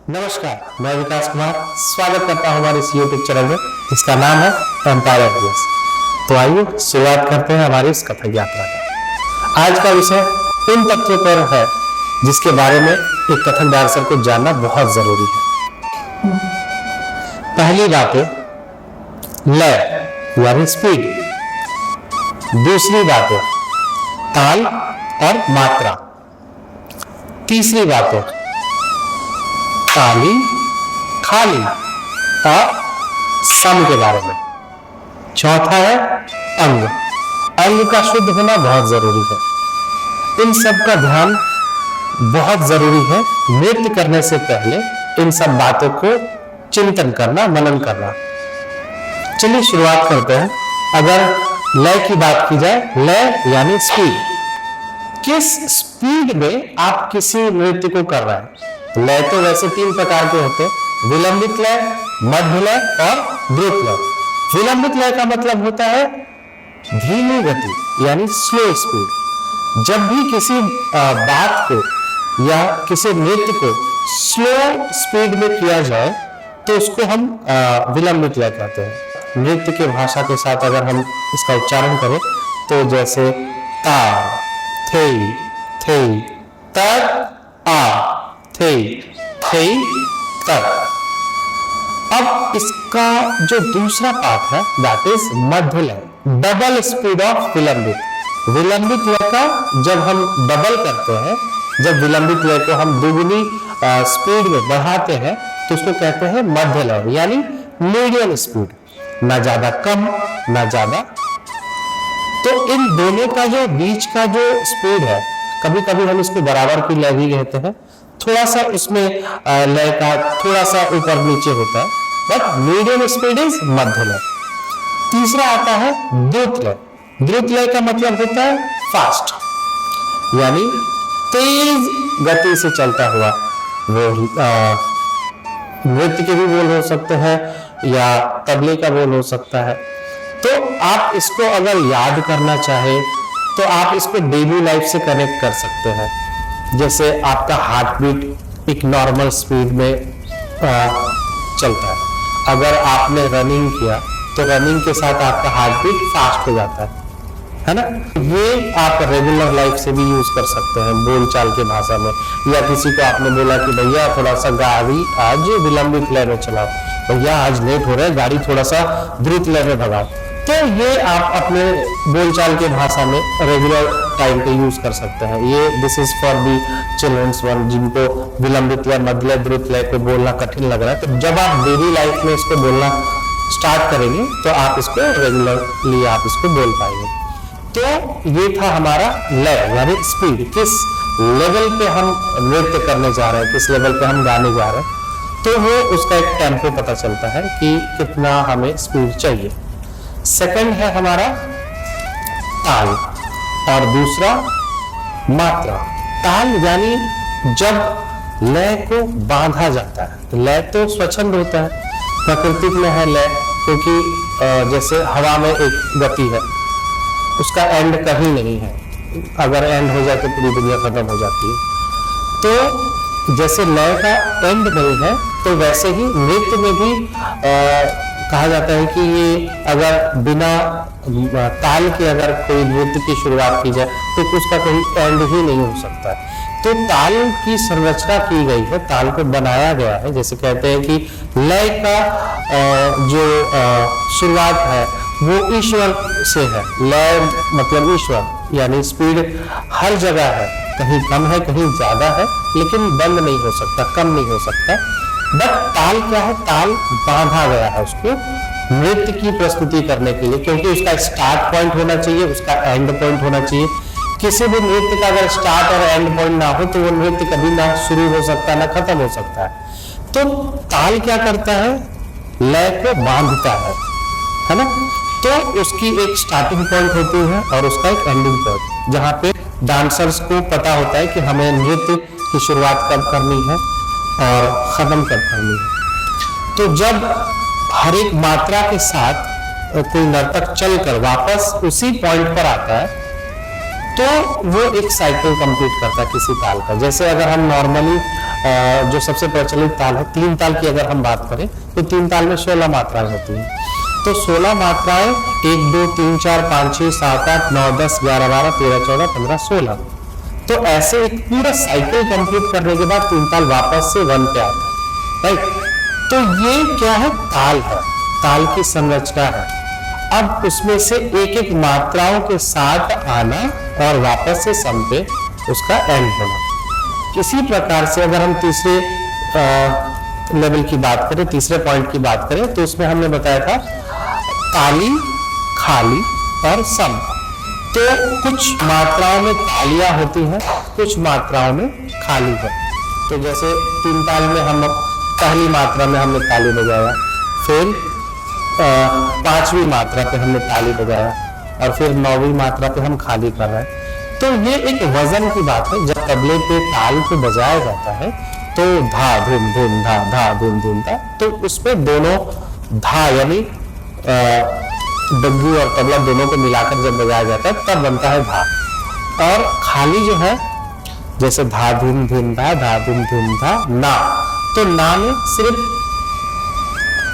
नमस्कार, मैं विकास कुमार स्वागत करता हूं हमारे इस YouTube चैनल में जिसका नाम है एम्पायर ऑफ व्यूज। तो आइए शुरुआत करते हैं हमारी इस कथक यात्रा का। आज का विषय उन तथ्यों पर है जिसके बारे में एक कथक डांसर को जानना बहुत जरूरी है। पहली बात है लय यानी स्पीड, दूसरी बात है ताल और मात्रा, तीसरी बात है ताली खाली और सम के बारे में, चौथा है अंग। अंग का शुद्ध होना बहुत जरूरी है। इन सब का ध्यान बहुत जरूरी है नृत्य करने से पहले, इन सब बातों को चिंतन करना, मनन करना। चलिए शुरुआत करते हैं। अगर लय की बात की जाए, लय यानी स्पीड, किस स्पीड में आप किसी नृत्य को कर रहे हैं। लय तो वैसे तीन प्रकार के होते हैं, विलंबित लय, मध्य लय और द्रुत लय। विलंबित लय का मतलब होता है धीमी गति यानी स्लो स्पीड। जब भी किसी बात को या किसी नृत्य को स्लो स्पीड में किया जाए तो उसको हम विलंबित लय कहते हैं। नृत्य के भाषा के साथ अगर हम इसका उच्चारण करें तो जैसे ता थे थे तक आ थे थे तक। अब इसका जो दूसरा पार्ट है दैट इज मध्य लय, डबल स्पीड ऑफ विलंबित। विलंबित लय का जब हम डबल करते हैं, जब विलंबित लय को हम दुगनी स्पीड में बढ़ाते हैं तो उसको कहते हैं मध्य लय यानी मीडियम स्पीड, ना ज्यादा कम ना ज्यादा। तो इन दोनों का जो बीच का जो स्पीड है, कभी कभी हम इसको बराबर की लय भी कहते हैं, थोड़ा सा उसमें लय का थोड़ा सा ऊपर नीचे होता है, बट मीडियम स्पीड इज मध्य लय। तीसरा आता है द्रुत लय। द्रुत लय का मतलब होता है फास्ट यानी तेज गति से चलता हुआ। वो नृत्य के भी बोल हो सकते हैं या तबले का बोल हो सकता है। तो आप इसको अगर याद करना चाहे तो आप इसको डेली लाइफ से कनेक्ट कर सकते हैं। जैसे आपका हार्ट बीट एक नॉर्मल स्पीड में चलता है, अगर आपने रनिंग किया तो रनिंग के साथ आपका हार्ट बीट फास्ट हो जाता है ना। ये आप रेगुलर लाइफ से भी यूज कर सकते हैं बोलचाल के भाषा में। या किसी को आपने बोला कि भैया थोड़ा सा गाड़ी आज विलंबित लय में चलाओ, भैया आज लेट हो रहा है, गाड़ी थोड़ा सा द्रुत लय में भगाओ। तो ये आप अपने बोलचाल के भाषा में रेगुलर टाइम पे यूज कर सकते हैं। ये this is for the children's one, जिनको विलंबित लय, मध्य लय, द्रुत लय को बोलना कठिन लग रहा है। तो जब आप डेली लाइफ में इसको बोलना स्टार्ट करेंगे तो आप इसको रेगुलरली आप इसको बोल पाएंगे। तो ये था हमारा लय यानी स्पीड, किस लेवल पे हम नृत्य करने जा रहे हैं, किस लेवल पे हम गाने जा रहे हैं, तो वो उसका एक टेम्पो पता चलता है कि कितना हमें स्पीड चाहिए। सेकंड है हमारा ताल और दूसरा मात्रा। ताल यानी जब लय को बांधा जाता है। तो लय तो स्वच्छंद होता है, प्राकृतिक में है लय, क्योंकि जैसे हवा में एक गति है, उसका एंड कहीं नहीं है, अगर एंड हो जाए तो पूरी दुनिया खत्म हो जाती है। तो जैसे लय का एंड नहीं है तो वैसे ही नृत्य में भी कहा जाता है कि ये अगर बिना ताल के अगर कोई नृत्य की शुरुआत की जाए तो उसका कोई एंड ही नहीं हो सकता। तो ताल की संरचना की गई है, ताल को बनाया गया है। जैसे कहते हैं कि लय का जो शुरुआत है वो ईश्वर से है। लय मतलब ईश्वर यानी स्पीड हर जगह है, कहीं कम है कहीं ज्यादा है, लेकिन बंद नहीं हो सकता, कम नहीं हो सकता। बट ताल क्या है, ताल बांधा गया है उसको नृत्य की प्रस्तुति करने के लिए, क्योंकि उसका स्टार्ट पॉइंट होना चाहिए, उसका एंड पॉइंट होना चाहिए। किसी भी नृत्य का अगर स्टार्ट और एंड पॉइंट ना हो तो वो नृत्य कभी ना शुरू हो सकता ना खत्म हो सकता है। तो ताल क्या करता है, लय को बांधता है ना। तो उसकी एक स्टार्टिंग पॉइंट होती है और उसका एक एंडिंग पॉइंट, जहाँ पे डांसर्स को पता होता है कि हमें नृत्य की शुरुआत कब करनी है और खत्म कब करनी है। तो जब हर एक मात्रा के साथ कोई नर्तक चलकर वापस उसी पॉइंट पर आता है तो वो एक साइकिल कंप्लीट करता है किसी ताल का। जैसे अगर हम नॉर्मली जो सबसे प्रचलित ताल है, 3 ताल की अगर हम बात करें तो 3 ताल में 16 मात्राएं होती हैं। तो 16 मात्राएं 1 2 3 4 5 6 7 8 9 10 11 12 13 14 15 16। तो ऐसे एक पूरा साइकिल कंप्लीट करने के बाद 3 ताल वापस से 1 पे आता है, राइट। तो ये क्या है, ताल है, ताल की संरचना है। अब उसमें से एक एक मात्राओं के साथ आना और वापस से सम पे उसका एंड होना। इसी प्रकार से अगर हम तीसरे लेवल की बात करें, तीसरे पॉइंट की बात करें, तो उसमें हमने बताया था ताली, खाली और सम। तो कुछ मात्राओं में तालियां होती हैं, कुछ मात्राओं में खाली है। तो जैसे 3 ताल में हम पहली मात्रा में हमने ताली बजाया, फिर 5वीं मात्रा पे हमने ताली बजाया और फिर 9वीं मात्रा पे हम खाली कर रहे हैं। तो ये एक वजन की बात है। जब तबले पे ताल को बजाया जाता है तो धा धूम धूम धा, धा धूम धूम धा, तो उसमें दोनों धा यानी डग्गू और तबला दोनों को मिलाकर जब बजाया जाता है तब बनता है धा। और खाली जो है, जैसे धा धूम धूम धा, धा धूम धूम धा, ना, तो ना में सिर्फ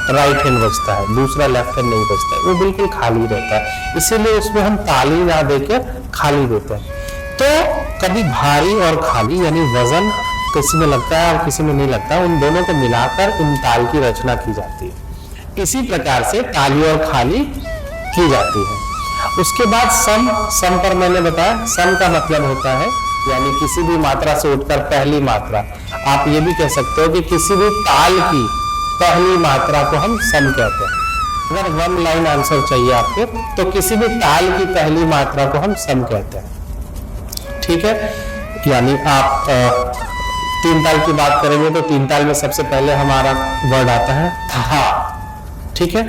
राइट हैंड बजता है, दूसरा लेफ्ट हैंड नहीं बजता है, वो बिल्कुल खाली रहता है, इसीलिए उसमें हम ताली ना देकर खाली देते हैं। तो कभी भारी और खाली यानी वजन किसी में लगता है और किसी में नहीं लगता, उन दोनों को मिलाकर इन ताल की रचना की जाती है। इसी प्रकार से ताली और खाली की जाती है। उसके बाद सम, सम पर मैंने बताया, सम का मतलब होता है यानी किसी भी मात्रा से उठकर पहली मात्रा। आप ये भी कह सकते हो कि किसी भी ताल की पहली मात्रा को हम सम कहते हैं। अगर 1 लाइन आंसर चाहिए आपको तो किसी भी ताल की पहली मात्रा को हम सम कहते हैं, ठीक है। यानी आप 3 ताल की बात करेंगे तो 3 ताल में सबसे पहले हमारा वर्ड आता है धा, ठीक है,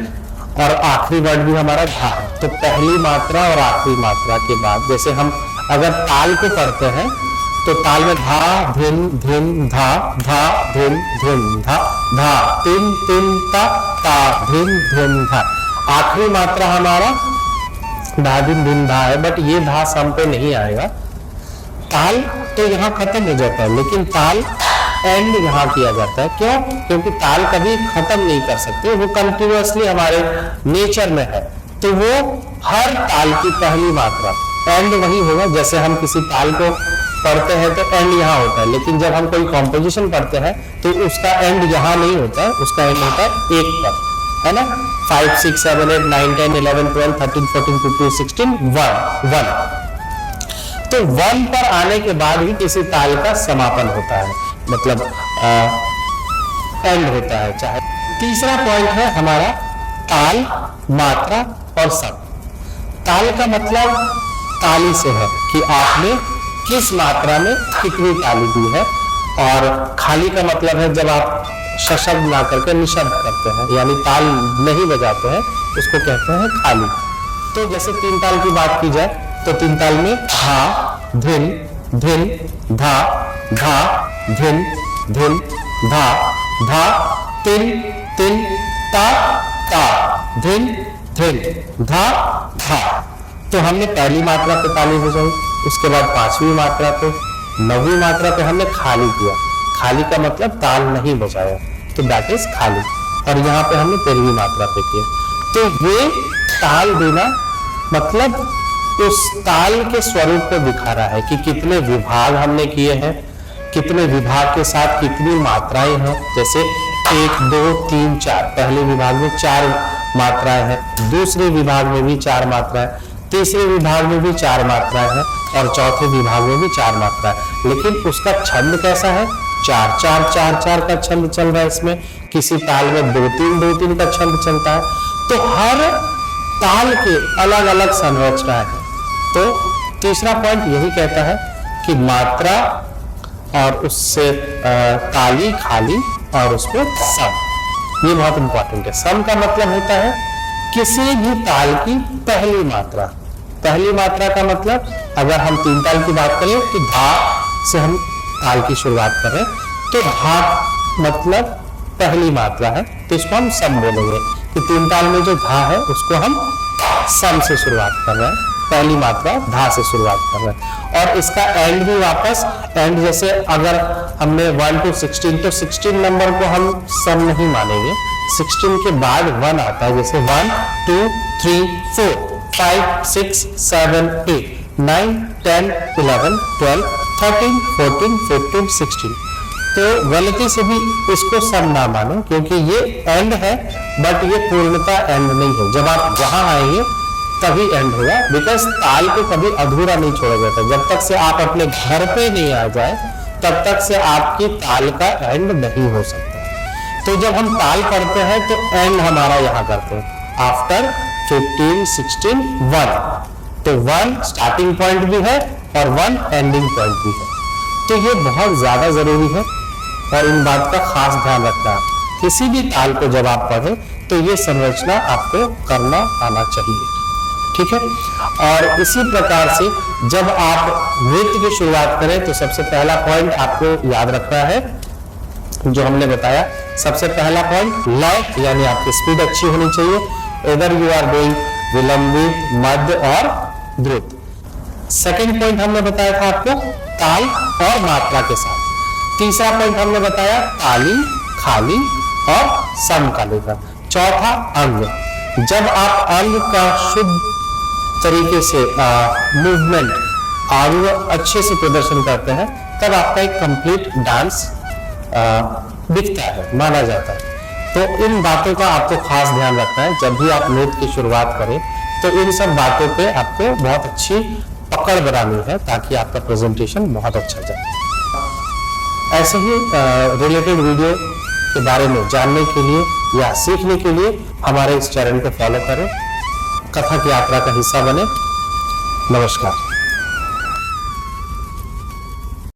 और आखिरी वर्ड भी हमारा धा है। तो पहली मात्रा और आखिरी मात्रा के बाद जैसे हम अगर ताल को पढ़ते हैं तो ताल में धा धिन धिन धा, धा धिन धिन धा, धा तिन तिन ता, ता धिन धिन धा। आखिरी मात्रा हमारा धा धिन धिन धा है, बट ये धा सम पे नहीं आएगा। ताल तो यहाँ खत्म हो जाता है, लेकिन ताल एंड यहाँ किया जाता है। क्यों? क्योंकि ताल कभी खत्म नहीं कर सकते, वो कंटिन्यूअसली हमारे नेचर में है। तो वो हर ताल की पहली मात्रा एंड वही होगा। जैसे हम किसी ताल को पढ़ते हैं तो एंड यहाँ होता है, लेकिन जब हम कोई कॉम्पोजिशन पढ़ते हैं तो उसका एंड यहाँ नहीं होता है, उसका एंड होता है 1 पर, है ना। 5 6 7 8 9 10 11 12 13 14 15 16 1 तो 1 पर आने के बाद ही किसी ताल का समापन होता है, मतलब एंड होता है। चाहे तीसरा पॉइंट है हमारा ताल, मात्रा और सम। ताल का मतलब ताली से है कि आपने किस मात्रा में कितनी ताली दी है, और खाली का मतलब है जब आप सशब्द ना करके निशब्द करते हैं यानी ताल नहीं बजाते हैं, उसको कहते हैं खाली। तो जैसे 3 ताल की बात की जाए तो 3 ताल में धा धिन धिन धा, धा धिन धिन धा, धा तिन तिन ता, ता धिन धिन धा, धा। तो हमने पहली मात्रा पे ताली बजाई, उसके बाद 5वीं मात्रा पे, 9वीं मात्रा पे हमने खाली किया। खाली का मतलब ताल नहीं बजाया, तो दैट इज खाली। और यहाँ पे हमने 13वीं मात्रा पे किया। तो ये ताल देना मतलब उस ताल के स्वरूप को दिखा रहा है कि कितने विभाग हमने किए हैं, कितने विभाग के साथ कितनी मात्राएं हैं। जैसे 1 2 3 4, पहले विभाग में 4 मात्राएं हैं, दूसरे विभाग में भी 4 मात्राएं, तीसरे विभाग में भी 4 मात्राएं हैं, और चौथे विभाग में भी 4 मात्राएं। लेकिन उसका छंद कैसा है? 4 4 4 4 का छंद चल रहा है इसमें। किसी ताल में 2 3 2 3 का छंद चलता है। तो हर ताल के अलग अलग संरचना है। तो तीसरा पॉइंट यही कहता है कि मात्रा और उससे ताली, खाली और उसमें सम, ये बहुत इंपॉर्टेंट है। सम का मतलब होता है किसी भी ताल की पहली मात्रा। पहली मात्रा का मतलब अगर हम 3 ताल की बात करें तो धा से हम ताल की शुरुआत कर रहे हैं, तो धा मतलब पहली मात्रा है, तो इसको हम सम बोलेंगे कि 3 ताल में जो धा है उसको हम सम से शुरुआत कर रहे हैं। पहली मात्रा धा से शुरुआत कर रहे हैं। और इसका एंड भी वापस एंड, जैसे अगर हमने 1 to 16 तो 16 नंबर को हम सम नहीं मानेंगे, 16 के बाद 1 आता है, जैसे 1 2 3 4 5 6 7 8 9 10 11 12 13 14 15 16। तो गलती से भी इसको सम ना मानो, क्योंकि ये एंड है बट ये पूर्णता एंड नहीं है। जब आप यहाँ आएंगे तभी एंड होगा, बिकॉज ताल को कभी अधूरा नहीं छोड़ा जाता। जब तक से आप अपने घर पे नहीं आ जाए तब तक से आपकी ताल का एंड नहीं हो सकता। तो जब हम ताल करते हैं तो एंड हमारा यहाँ करते हैं आफ्टर 15 16 1। तो 1 स्टार्टिंग पॉइंट भी है और 1 एंडिंग पॉइंट भी है। तो ये बहुत ज्यादा जरूरी है और इन बात का खास ध्यान रखना है। किसी भी ताल को जब आप पढ़े तो ये संरचना आपको करना आना चाहिए, ठीक है। और इसी प्रकार से जब आप नृत्य की शुरुआत करें तो सबसे पहला पॉइंट आपको याद रखना है, जो हमने बताया। सबसे पहला पॉइंट लय, यानी आपकी स्पीड अच्छी होनी चाहिए। इधर यू आर डूइंग विलंबित, मध्य और द्रुत। सेकंड पॉइंट हमने बताया था आपको ताल और मात्रा के साथ। तीसरा पॉइंट हमने बताया ताली, खाली और समकाली का। चौथा अंग। जब आप अंग का शुद्ध तरीके से मूवमेंट अंग अच्छे से प्रदर्शन करते हैं तब आपका एक कंप्लीट डांस दिखता है, माना जाता है। तो इन बातों का आपको खास ध्यान रखना है जब भी आप नृत्य की शुरुआत करें। तो इन सब बातों पे आपको बहुत अच्छी पकड़ बनानी है ताकि आपका प्रेजेंटेशन बहुत अच्छा जाए। ऐसे ही रिलेटेड वीडियो के बारे में जानने के लिए या सीखने के लिए हमारे इस चैनल को फॉलो करें, कथक यात्रा का हिस्सा बने। नमस्कार।